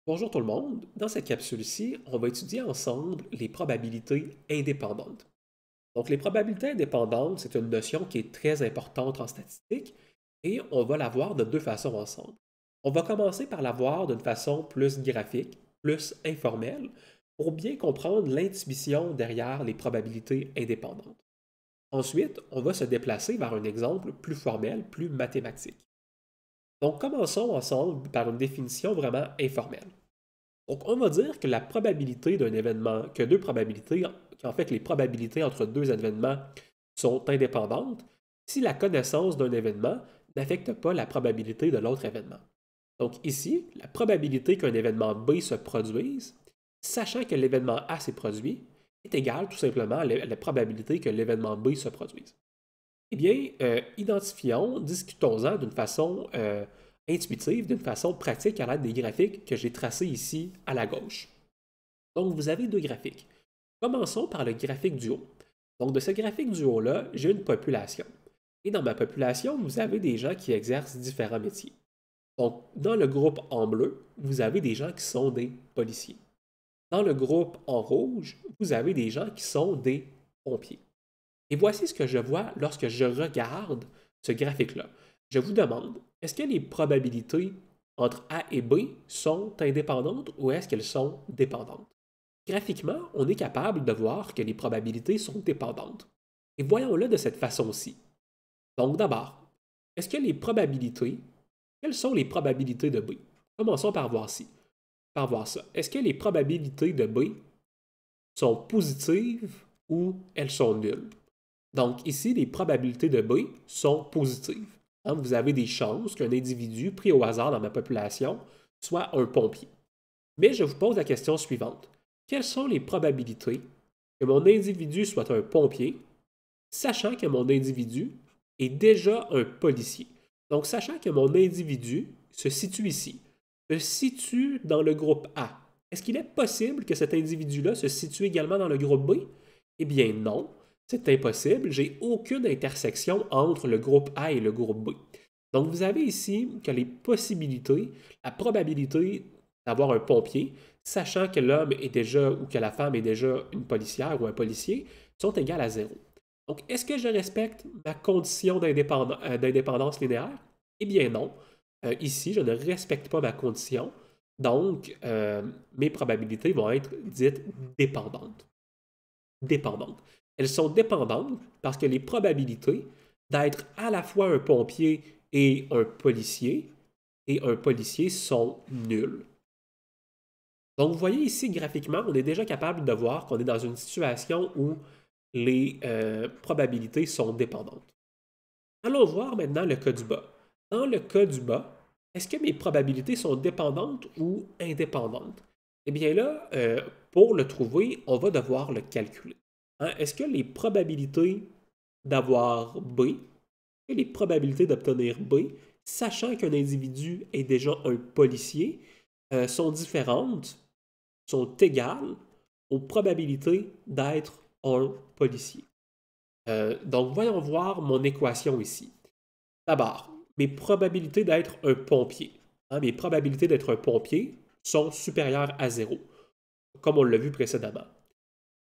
Bonjour tout le monde. Dans cette capsule-ci, on va étudier ensemble les probabilités indépendantes. Donc, les probabilités indépendantes, c'est une notion qui est très importante en statistique et on va la voir de deux façons ensemble. On va commencer par la voir d'une façon plus graphique, plus informelle, pour bien comprendre l'intuition derrière les probabilités indépendantes. Ensuite, on va se déplacer vers un exemple plus formel, plus mathématique. Donc, commençons ensemble par une définition vraiment informelle. Donc, on va dire que la probabilité d'un événement, que deux probabilités, qu'en fait les probabilités entre deux événements sont indépendantes si la connaissance d'un événement n'affecte pas la probabilité de l'autre événement. Donc ici, la probabilité qu'un événement B se produise, sachant que l'événement A s'est produit, est égale tout simplement à la probabilité que l'événement B se produise. Eh bien, identifions, discutons-en d'une façon intuitive, d'une façon pratique à l'aide des graphiques que j'ai tracés ici à la gauche. Donc, vous avez deux graphiques. Commençons par le graphique du haut. Donc, de ce graphique du haut-là, j'ai une population. Et dans ma population, vous avez des gens qui exercent différents métiers. Donc, dans le groupe en bleu, vous avez des gens qui sont des policiers. Dans le groupe en rouge, vous avez des gens qui sont des pompiers. Et voici ce que je vois lorsque je regarde ce graphique-là. Je vous demande, est-ce que les probabilités entre A et B sont indépendantes ou est-ce qu'elles sont dépendantes? Graphiquement, on est capable de voir que les probabilités sont dépendantes. Et voyons-le de cette façon-ci. Donc d'abord, est-ce que les probabilités, quelles sont les probabilités de B? Commençons par voir ça. Est-ce que les probabilités de B sont positives ou elles sont nulles? Donc ici, les probabilités de B sont positives. Hein, vous avez des chances qu'un individu pris au hasard dans ma population soit un pompier. Mais je vous pose la question suivante. Quelles sont les probabilités que mon individu soit un pompier, sachant que mon individu est déjà un policier? Donc, sachant que mon individu se situe ici, se situe dans le groupe A, est-ce qu'il est possible que cet individu-là se situe également dans le groupe B? Eh bien non, c'est impossible. J'ai aucune intersection entre le groupe A et le groupe B. Donc, vous avez ici que les possibilités, la probabilité d'avoir un pompier, sachant que l'homme est déjà ou que la femme est déjà une policière ou un policier, sont égales à zéro. Donc, est-ce que je respecte ma condition d'indépendance linéaire? Eh bien non. Ici, je ne respecte pas ma condition. Donc, mes probabilités vont être dites dépendantes. Dépendantes. Elles sont dépendantes parce que les probabilités d'être à la fois un pompier et un policier sont nulles. Donc, vous voyez ici graphiquement, on est déjà capable de voir qu'on est dans une situation où les probabilités sont dépendantes. Allons voir maintenant le cas du bas. Dans le cas du bas, est-ce que mes probabilités sont dépendantes ou indépendantes? Eh bien là, pour le trouver, on va devoir le calculer. Hein? Est-ce que les probabilités d'avoir B et les probabilités d'obtenir B, sachant qu'un individu est déjà un policier, sont différentes, sont égales aux probabilités d'être un policier? Donc, voyons voir mon équation ici. D'abord, mes probabilités d'être un pompier. Hein, mes probabilités d'être un pompier sont supérieures à zéro, comme on l'a vu précédemment.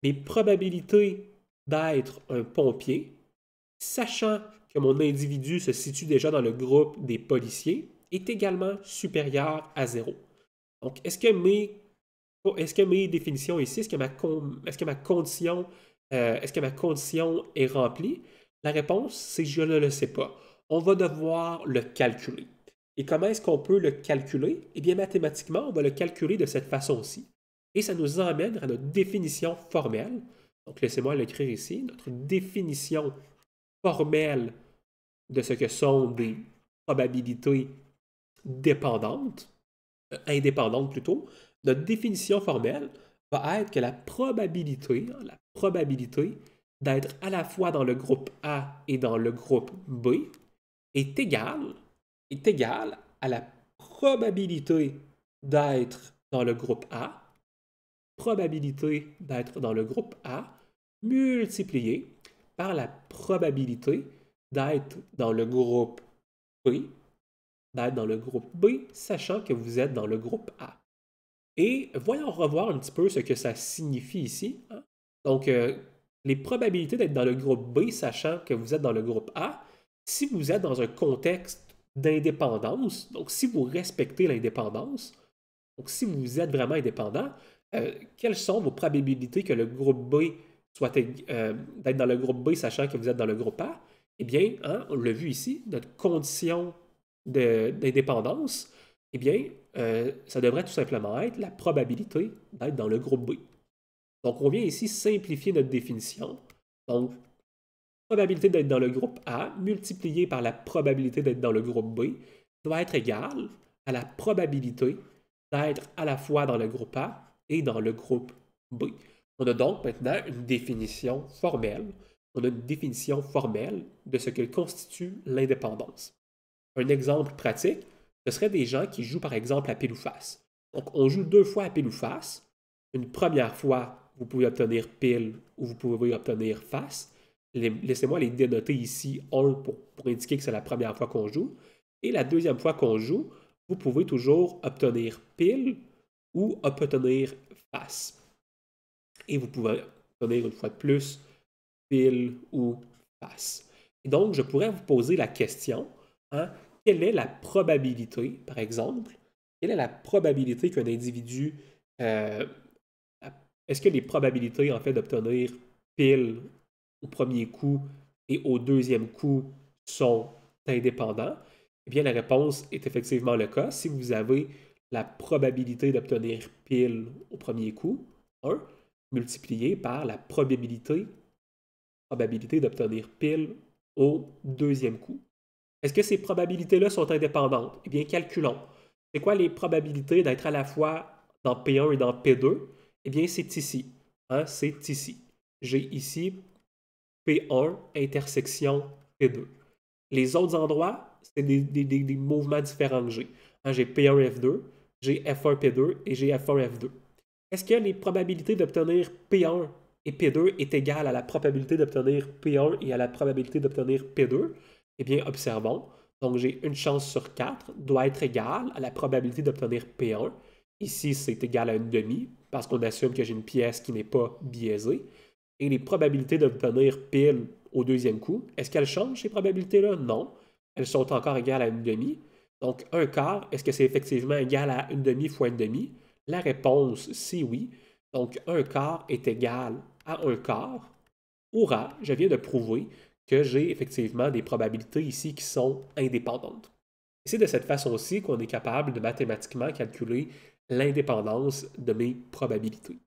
Mes probabilités d'être un pompier, sachant que mon individu se situe déjà dans le groupe des policiers, est également supérieure à zéro. Donc, est-ce que mes définitions ici, est-ce que ma condition, est-ce que ma condition est remplie? La réponse, c'est je ne le sais pas. On va devoir le calculer. Et comment est-ce qu'on peut le calculer? Eh bien, mathématiquement, on va le calculer de cette façon-ci. Et ça nous emmène à notre définition formelle. Donc, laissez-moi l'écrire ici. Notre définition formelle de ce que sont des probabilités dépendantes, indépendantes plutôt. Notre définition formelle va être que la probabilité d'être à la fois dans le groupe A et dans le groupe B est égale à la probabilité d'être dans le groupe A, probabilité d'être dans le groupe A, multipliée par la probabilité d'être dans le groupe B, d'être dans le groupe B, sachant que vous êtes dans le groupe A. Et voyons revoir un petit peu ce que ça signifie ici, hein. Donc, les probabilités d'être dans le groupe B, sachant que vous êtes dans le groupe A, si vous êtes dans un contexte d'indépendance, donc si vous respectez l'indépendance, donc si vous êtes vraiment indépendant, quelles sont vos probabilités que le groupe B soit d'être dans le groupe B, sachant que vous êtes dans le groupe A? Eh bien, hein, on l'a vu ici, notre condition d'indépendance, eh bien, ça devrait tout simplement être la probabilité d'être dans le groupe B. Donc, on vient ici simplifier notre définition. Donc, probabilité d'être dans le groupe A multipliée par la probabilité d'être dans le groupe B doit être égale à la probabilité d'être à la fois dans le groupe A et dans le groupe B. On a donc maintenant une définition formelle. On a une définition formelle de ce que constitue l'indépendance. Un exemple pratique, ce serait des gens qui jouent par exemple à pile ou face. Donc, on joue 2 fois à pile ou face. Une première fois, vous pouvez obtenir pile ou vous pouvez obtenir face. Laissez-moi les dénoter ici 1 pour indiquer que c'est la première fois qu'on joue. Et la deuxième fois qu'on joue, vous pouvez toujours obtenir pile ou obtenir face. Et vous pouvez obtenir une fois de plus pile ou face. Et donc, je pourrais vous poser la question, hein, quelle est la probabilité, par exemple, quelle est la probabilité qu'un individu, est-ce que les probabilités en fait d'obtenir pile au premier coup et au deuxième coup sont indépendants? Eh bien, la réponse est effectivement le cas. Si vous avez la probabilité d'obtenir pile au premier coup, 1, multiplié par la probabilité d'obtenir pile au deuxième coup. Est-ce que ces probabilités-là sont indépendantes? Eh bien, calculons. C'est quoi les probabilités d'être à la fois dans P1 et dans P2? Eh bien, c'est ici. Hein, c'est ici. J'ai ici P1 intersection P2. Les autres endroits, c'est des mouvements différents que j'ai. Hein, j'ai P1, F2, j'ai F1, P2 et j'ai F1, F2. Est-ce que les probabilités d'obtenir P1 et P2 est égale à la probabilité d'obtenir P1 et à la probabilité d'obtenir P2? Eh bien, observons. Donc, j'ai une chance sur 4 doit être égale à la probabilité d'obtenir P1. Ici, c'est égal à une demi, parce qu'on assume que j'ai une pièce qui n'est pas biaisée. Et les probabilités d'obtenir pile au deuxième coup, est-ce qu'elles changent, ces probabilités-là? Non. Elles sont encore égales à une demi. Donc, un quart, est-ce que c'est effectivement égal à une demi fois une demi? La réponse, c'est oui. Donc, un quart est égal à un quart. Hurrah, je viens de prouver que j'ai effectivement des probabilités ici qui sont indépendantes. Et c'est de cette façon-ci qu'on est capable de mathématiquement calculer l'indépendance de mes probabilités.